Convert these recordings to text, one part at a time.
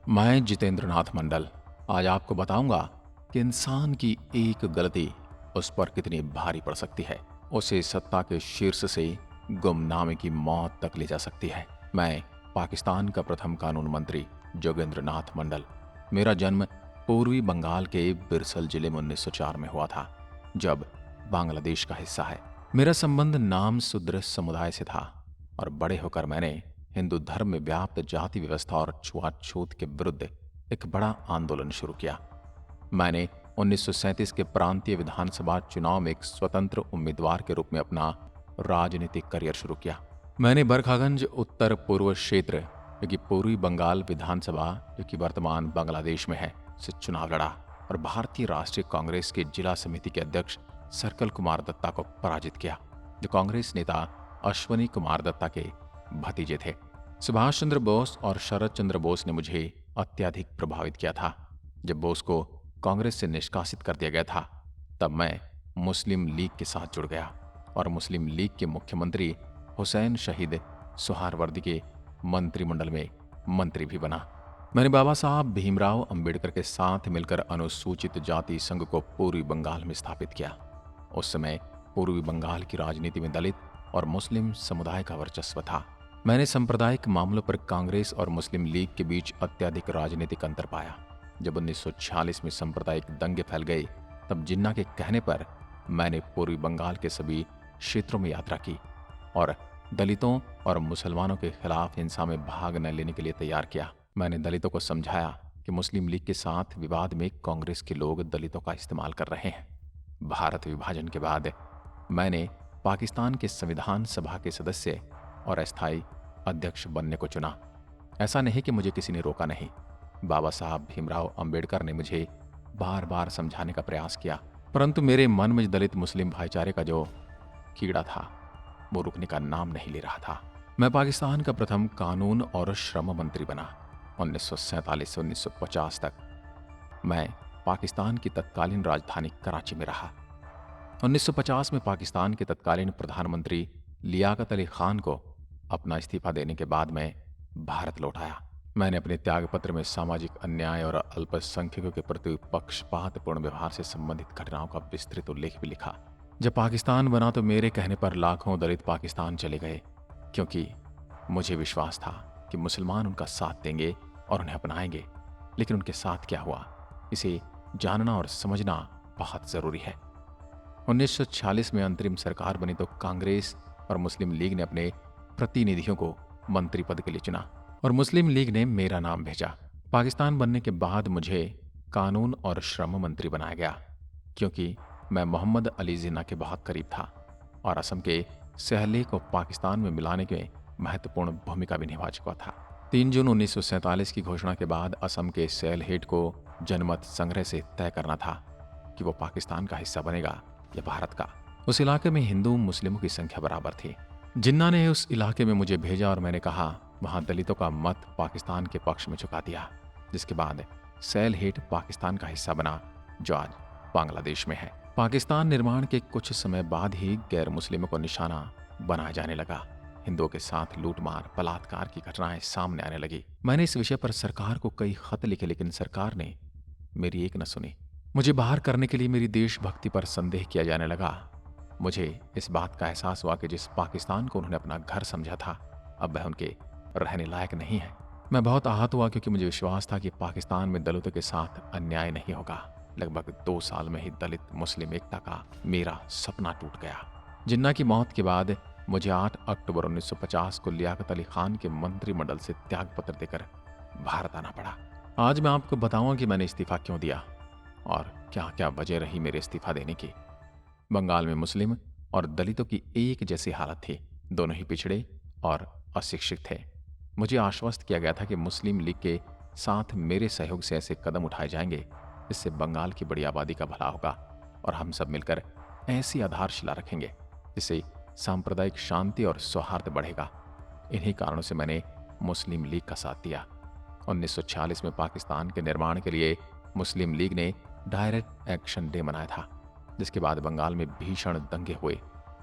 मैं जितेंद्र नाथ मंडल आज आपको बताऊंगा कि इंसान की एक गलती उस पर कितनी भारी पड़ सकती है। उसे सत्ता के शीर्ष से गुमनामी की मौत तक ले जा सकती है। मैं पाकिस्तान का प्रथम कानून मंत्री जोगेंद्र नाथ मंडल। मेरा जन्म पूर्वी बंगाल के बिरसल जिले में 1904 में हुआ था, जब बांग्लादेश का हिस्सा है। मेरा संबंध नाम शूद्र समुदाय से था और बड़े होकर मैंने हिंदू धर्म में व्याप्त जाति व्यवस्था और छुआछूत के विरुद्ध एक बड़ा आंदोलन शुरू किया। मैंने 1937 के प्रांतीय विधानसभा चुनाव में एक स्वतंत्र उम्मीदवार के रूप में अपना राजनीतिक करियर शुरू किया। मैंने बरखागंज उत्तर पूर्व क्षेत्र, जो कि पूर्वी बंगाल विधानसभा, जो कि वर्तमान बांग्लादेश में है, से चुनाव लड़ा और भारतीय राष्ट्रीय कांग्रेस के जिला समिति के अध्यक्ष सर्कल कुमार दत्ता को पराजित किया, जो कांग्रेस नेता अश्वनी कुमार दत्ता के भतीजे थे। सुभाष चंद्र बोस और शरद चंद्र बोस ने मुझे अत्यधिक प्रभावित किया था। जब बोस को कांग्रेस से निष्कासित कर दिया गया था, तब मैं मुस्लिम लीग के साथ जुड़ गया और मुस्लिम लीग के मुख्यमंत्री हुसैन शहीद सुहारवर्दी के मंत्रिमंडल में मंत्री भी बना। मैंने बाबा साहब भीमराव अंबेडकर के साथ मिलकर अनुसूचित जाति संघ को पूर्वी बंगाल में स्थापित किया। उस समय पूर्वी बंगाल की राजनीति में दलित और मुस्लिम समुदाय का वर्चस्व था। मैंने सांप्रदायिक मामलों पर कांग्रेस और मुस्लिम लीग के बीच अत्यधिक राजनीतिक अंतर पाया। जब 1946 में सांप्रदायिक दंगे फैल गए, तब जिन्ना के कहने पर मैंने पूर्वी बंगाल के सभी क्षेत्रों में यात्रा की और दलितों और मुसलमानों के खिलाफ हिंसा में भाग न लेने के लिए तैयार किया। मैंने दलितों को समझाया कि मुस्लिम लीग के साथ विवाद में कांग्रेस के लोग दलितों का इस्तेमाल कर रहे हैं। भारत विभाजन के बाद मैंने पाकिस्तान के संविधान सभा के सदस्य और अस्थायी अध्यक्ष बनने को चुना। ऐसा नहीं कि मुझे किसी ने रोका नहीं। बाबा साहब भीमराव अंबेडकर ने मुझे बार बार समझाने का प्रयास किया, परंतु मेरे मन में दलित मुस्लिम भाईचारे का जो कीड़ा था, वो रुकने का नाम नहीं ले रहा था। मैं पाकिस्तान का प्रथम कानून और श्रम मंत्री बना। 1947 से 1950 तक मैं पाकिस्तान की तत्कालीन राजधानी कराची में रहा। 1950 में पाकिस्तान के तत्कालीन प्रधानमंत्री लियाकत अली खान को अपना इस्तीफा देने के बाद मैं भारत लौट आया। मैंने अपने त्यागपत्र में सामाजिक अन्याय और अल्पसंख्यकों के प्रति पक्षपातपूर्ण व्यवहार से संबंधित घटनाओं का विस्तृत उल्लेख भी लिखा। जब पाकिस्तान बना तो मेरे कहने पर लाखों दलित पाकिस्तान चले गए, क्योंकि मुझे विश्वास था कि मुसलमान उनका साथ देंगे और उन्हें अपनाएंगे। लेकिन उनके साथ क्या हुआ, इसे जानना और समझना बहुत जरूरी है। 1946 में अंतरिम सरकार बनी तो कांग्रेस और मुस्लिम लीग ने अपने प्रतिनिधियों को मंत्री पद के लिए चुना और मुस्लिम लीग ने मेरा नाम भेजा। पाकिस्तान बनने के बाद मुझे कानून और श्रम मंत्री बनाया गया, क्योंकि मैं मोहम्मद अली जिन्ना के बहुत करीब था और असम के सहले को पाकिस्तान में मिलाने में महत्वपूर्ण भूमिका भी निभा चुका था। 3 जून 1947 की घोषणा के बाद असम के सैलहेट को जनमत संग्रह से तय करना था कि वो पाकिस्तान का हिस्सा बनेगा या भारत का। उस इलाके में हिंदू मुस्लिमों की संख्या बराबर थी। जिन्ना ने उस इलाके में मुझे भेजा और मैंने कहा, वहां दलितों का मत पाकिस्तान के पक्ष में झुका दिया, जिसके बाद सैलहेट पाकिस्तान का हिस्सा बना, जो आज बांग्लादेश में है। पाकिस्तान निर्माण के कुछ समय बाद ही गैर मुस्लिमों को निशाना बनाया जाने लगा। हिंदुओं के साथ लूटमार, बलात्कार की घटनाएं सामने आने लगी। मैंने इस विषय पर सरकार को कई खत लिखे, लेकिन सरकार ने मेरी एक न सुनी। मुझे बाहर करने के लिए मेरी देशभक्ति पर संदेह किया जाने लगा। मुझे इस बात का एहसास हुआ कि जिस पाकिस्तान को उन्होंने अपना घर समझा था, अब वह उनके रहने लायक नहीं है। मैं बहुत आहत हुआ, क्योंकि मुझे विश्वास था कि पाकिस्तान में दलितों के साथ अन्याय नहीं होगा। लगभग 2 साल में ही दलित मुस्लिम एकता का मेरा सपना टूट गया। जिन्ना की मौत के बाद मुझे 8 अक्टूबर 1950 को लियाकत अली खान के मंत्रिमंडल से त्यागपत्र देकर भारत आना पड़ा। आज मैं आपको बताऊंगा कि मैंने इस्तीफा क्यों दिया और क्या क्या वजह रही मेरे इस्तीफा देने की। बंगाल में मुस्लिम और दलितों की एक जैसी हालत थी। दोनों ही पिछड़े और अशिक्षित थे। मुझे आश्वस्त किया गया था कि मुस्लिम लीग के साथ मेरे सहयोग से ऐसे कदम उठाए जाएंगे जिससे बंगाल की बड़ी आबादी का भला होगा और हम सब मिलकर ऐसी आधारशिला रखेंगे जिससे सांप्रदायिक शांति और सौहार्द बढ़ेगा। इन्हीं कारणों से मैंने मुस्लिम लीग का साथ दिया। 1946 में पाकिस्तान के निर्माण के लिए मुस्लिम लीग ने डायरेक्ट एक्शन डे मनाया था, जिसके बाद बंगाल में भीषण दंगे हुए।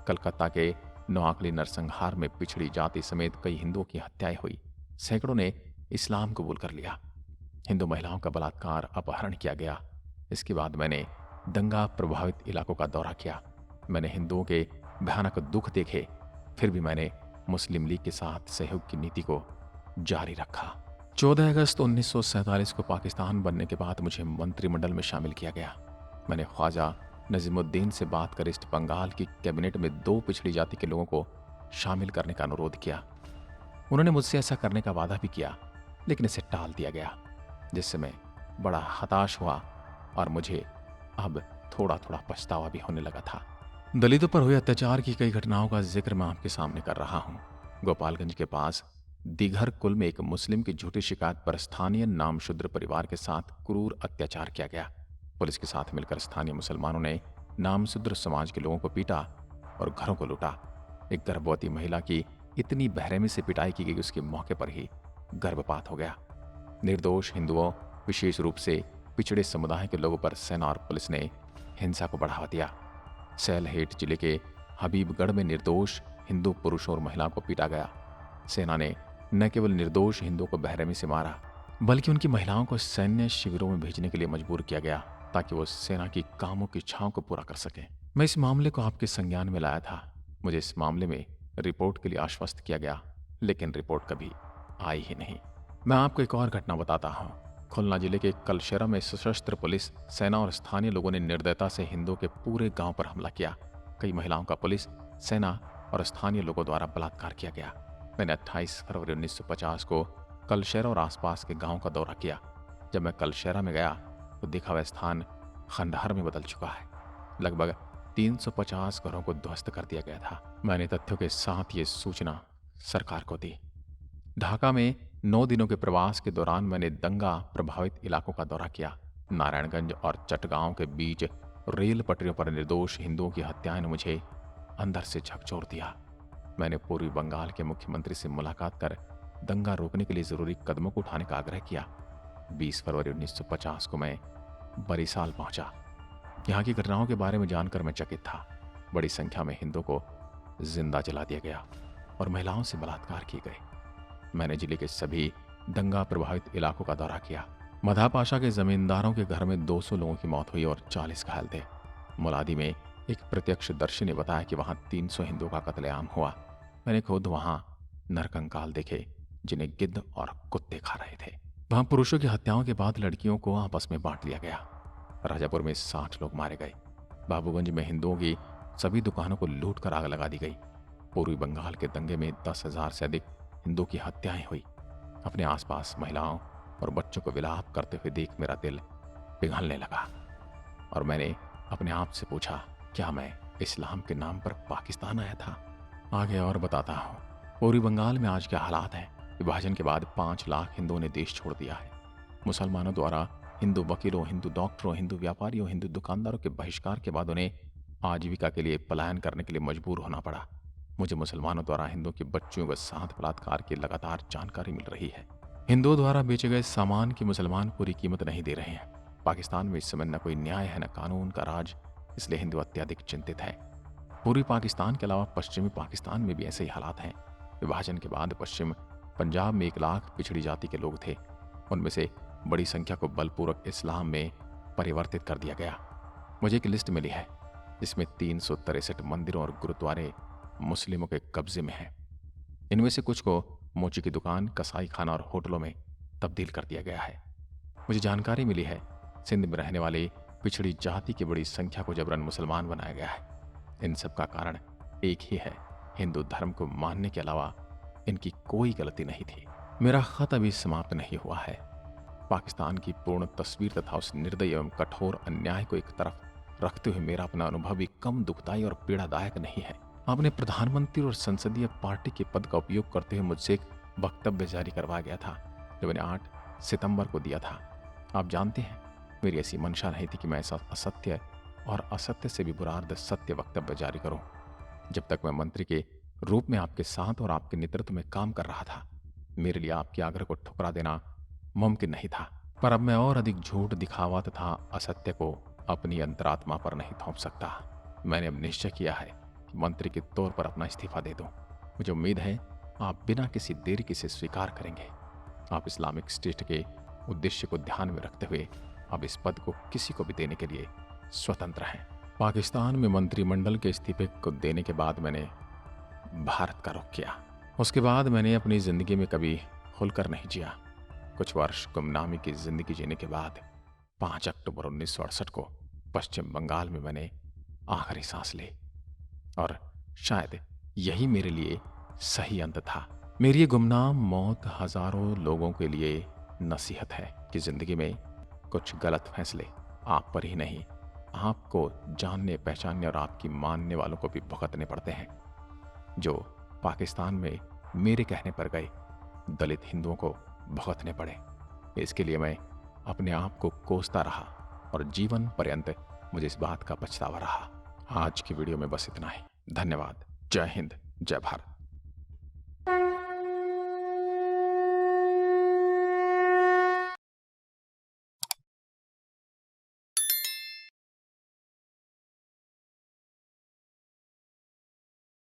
कलकत्ता के नोआखली नरसंहार में पिछड़ी जाति समेत कई हिंदुओं की हत्याएं हुई। सैकड़ों ने इस्लाम कबूल कर लिया। हिंदू महिलाओं का बलात्कार, अपहरण किया गया। इसके बाद मैंने दंगा प्रभावित इलाकों का दौरा किया। मैंने हिंदुओं के भयानक दुख देखे, फिर भी मैंने मुस्लिम लीग के साथ सहयोग की नीति को जारी रखा। 14 अगस्त 1947 को पाकिस्तान बनने के बाद मुझे मंत्रिमंडल में शामिल किया गया। मैंने ख्वाजा नजीमुद्दीन से बात कर ईस्ट बंगाल की कैबिनेट में 2 पिछड़ी जाति के लोगों को शामिल करने का अनुरोध किया। उन्होंने मुझसे ऐसा करने का वादा भी किया, लेकिन इसे टाल दिया गया, जिससे मैं बड़ा हताश हुआ और मुझे अब थोड़ा थोड़ा पछतावा भी होने लगा था। दलितों पर हुए अत्याचार की कई घटनाओं का जिक्र मैं आपके सामने कर रहा हूँ। गोपालगंज के पास दिघर कुल में एक मुस्लिम की झूठी शिकायत पर स्थानीय नामशूद्र परिवार के साथ क्रूर अत्याचार किया गया। पुलिस के साथ मिलकर स्थानीय मुसलमानों ने नामशूद्र समाज के लोगों को पीटा और घरों को लूटा। एक गर्भवती महिला की इतनी बेरहमी से पिटाई की गई, उसके मौके पर ही गर्भपात हो गया। निर्दोष हिंदुओं, विशेष रूप से पिछड़े समुदाय के लोगों पर सेना और पुलिस ने हिंसा को बढ़ावा दिया। सैलहेट जिले के हबीबगढ़ में निर्दोष हिंदू पुरुषों और महिलाओं को पीटा गया। सेना ने न केवल निर्दोष हिंदुओं को बेरहमी से मारा, बल्कि उनकी महिलाओं को सैन्य शिविरों में भेजने के लिए मजबूर किया गया, ताकि वो सेना की कामों की इच्छाओं को पूरा कर सकें। मैं इस मामले को आपके संज्ञान में लाया था। मुझे इस मामले में रिपोर्ट के लिए आश्वस्त किया गया, लेकिन रिपोर्ट कभी आई ही नहीं। मैं आपको एक और घटना बताता हूँ। खुलना जिले के कलशेरा में सशस्त्र पुलिस, सेना और स्थानीय लोगों ने निर्दयता से हिंदुओं के पूरे गांव पर हमला किया। कई महिलाओं का पुलिस, सेना और स्थानीय लोगों द्वारा बलात्कार किया गया। मैंने 28 फरवरी 1950 को कलशेरा और आसपास के गांव का दौरा किया। जब मैं कलशेरा में गया तो देखा वह स्थान खंडहर में बदल चुका है। लगभग 350 घरों को ध्वस्त कर दिया गया था। मैंने तथ्यों के साथ ये सूचना सरकार को दी। ढाका में 9 दिनों के प्रवास के दौरान मैंने दंगा प्रभावित इलाकों का दौरा किया। नारायणगंज और चटगांव के बीच रेल पटरियों पर निर्दोष हिंदुओं की हत्याएं ने मुझे अंदर से झकझोर दिया। मैंने पूर्वी बंगाल के मुख्यमंत्री से मुलाकात कर दंगा रोकने के लिए जरूरी कदमों को उठाने का आग्रह किया। 20 फरवरी 1950 को मैं बरिसाल पहुंचा। यहाँ की घटनाओं के बारे में जानकर मैं चकित था। बड़ी संख्या में हिंदुओं को जिंदा जला दिया गया और महिलाओं से बलात्कार किए गए। मैंने जिले के सभी दंगा प्रभावित इलाकों का दौरा किया। मधा पाशा के जमींदारों के घर में 200 लोगों की मौत हुई और 40 घायल थे। मुलादी में एक प्रत्यक्षदर्शी ने बताया कि वहां 300 हिंदुओं का कत्लेआम हुआ। मैंने खुद वहां नरकंकाल देखे, जिन्हें गिद्ध और कुत्ते खा रहे थे। वहां पुरुषों की हत्याओं के बाद लड़कियों को आपस में बांट लिया गया। राजापुर में 60 लोग मारे गए। बाबूगंज में हिंदुओं की सभी दुकानों को लूट कर आग लगा दी गई। पूर्वी बंगाल के दंगे में 10,000 से अधिक हिंदुओं की हत्याएं हुई। अपने आसपास महिलाओं और बच्चों को विलाप करते हुए देख मेरा दिल पिघलने लगा और मैंने अपने आप से पूछा, क्या मैं इस्लाम के नाम पर पाकिस्तान आया था? आगे और बताता हूँ। पूर्वी बंगाल में आज क्या हालात हैं। विभाजन के बाद 5 लाख हिंदुओं ने देश छोड़ दिया है। मुसलमानों द्वारा हिंदू वकीलों, हिंदू डॉक्टरों, हिंदू व्यापारियों, हिंदू दुकानदारों के बहिष्कार के बाद उन्हें आजीविका के लिए पलायन करने के लिए मजबूर होना पड़ा। मुझे मुसलमानों द्वारा हिंदुओं के बच्चों के साथ बलात्कार की लगातार जानकारी मिल रही है। हिंदुओं द्वारा बेचे गए सामान की मुसलमान पूरी कीमत नहीं दे रहे हैं। पाकिस्तान में इस समय न कोई न्याय है, न कानून का राज, इसलिए हिंदू अत्यधिक चिंतित है। पूर्वी पाकिस्तान के अलावा पश्चिमी पाकिस्तान में भी ऐसे ही हालात हैं। विभाजन के बाद पश्चिम पंजाब में 1 लाख पिछड़ी जाति के लोग थे। उनमें से बड़ी संख्या को बलपूर्वक इस्लाम में परिवर्तित कर दिया गया। मुझे एक लिस्ट मिली है जिसमें 363 मंदिरों और गुरुद्वारे मुस्लिमों के कब्जे में हैं। इनमें से कुछ को मोची की दुकान, कसाई खाना और होटलों में तब्दील कर दिया गया है। मुझे जानकारी मिली है सिंध में रहने वाली पिछड़ी जाति की बड़ी संख्या को जबरन मुसलमान बनाया गया है। इन सब का कारण एक ही है, हिंदू धर्म को मानने के अलावा इनकी कोई गलती नहीं थी। मेरा खत अभी समाप्त नहीं हुआ है। पाकिस्तान की पूर्ण तस्वीर तथा उस निर्दयी एवं कठोर अन्याय को एक तरफ रखते हुए मेरा अपना अनुभव भी कम दुखदायी और पीड़ादायक नहीं है। आपने प्रधानमंत्री और संसदीय पार्टी के पद का उपयोग करते हुए मुझसे एक वक्तव्य जारी करवाया गया था, जो मैंने 8 सितंबर को दिया था। आप जानते हैं, मेरी ऐसी मंशा नहीं थी कि मैं ऐसा असत्य और असत्य से भी बुरा अर्ध सत्य वक्तव्य जारी करूं। जब तक मैं मंत्री के रूप में आपके साथ और आपके नेतृत्व में काम कर रहा था, मेरे लिए आपके आग्रह को ठुकरा देना मुमकिन नहीं था। पर अब मैं और अधिक झूठ, दिखावा तथा असत्य को अपनी अंतरात्मा पर नहीं थोप सकता। मैंने अब निश्चय किया है कि मंत्री के तौर पर अपना इस्तीफा दे दूं। मुझे उम्मीद है आप बिना किसी देरी के इसे स्वीकार करेंगे। आप इस्लामिक स्टेट के उद्देश्य को ध्यान में रखते हुए अब इस पद को किसी को भी देने के लिए स्वतंत्र हैं। पाकिस्तान में मंत्रिमंडल के इस्तीफे को देने के बाद मैंने भारत का रुख किया। उसके बाद मैंने अपनी ज़िंदगी में कभी खुलकर नहीं जिया। कुछ वर्ष गुमनामी की ज़िंदगी जीने के बाद 5 अक्टूबर 1968 को पश्चिम बंगाल में मैंने आखिरी सांस ली, और शायद यही मेरे लिए सही अंत था। मेरी ये गुमनाम मौत हजारों लोगों के लिए नसीहत है कि जिंदगी में कुछ गलत फैसले आप पर ही नहीं, आपको जानने पहचानने और आपकी मानने वालों को भी भुगतने पड़ते हैं। जो पाकिस्तान में मेरे कहने पर गए दलित हिंदुओं को भुगतने पड़े, इसके लिए मैं अपने आप को कोसता रहा और जीवन पर्यंत मुझे इस बात का पछतावा रहा। आज की वीडियो में बस इतना ही। धन्यवाद। जय हिंद, जय भारत।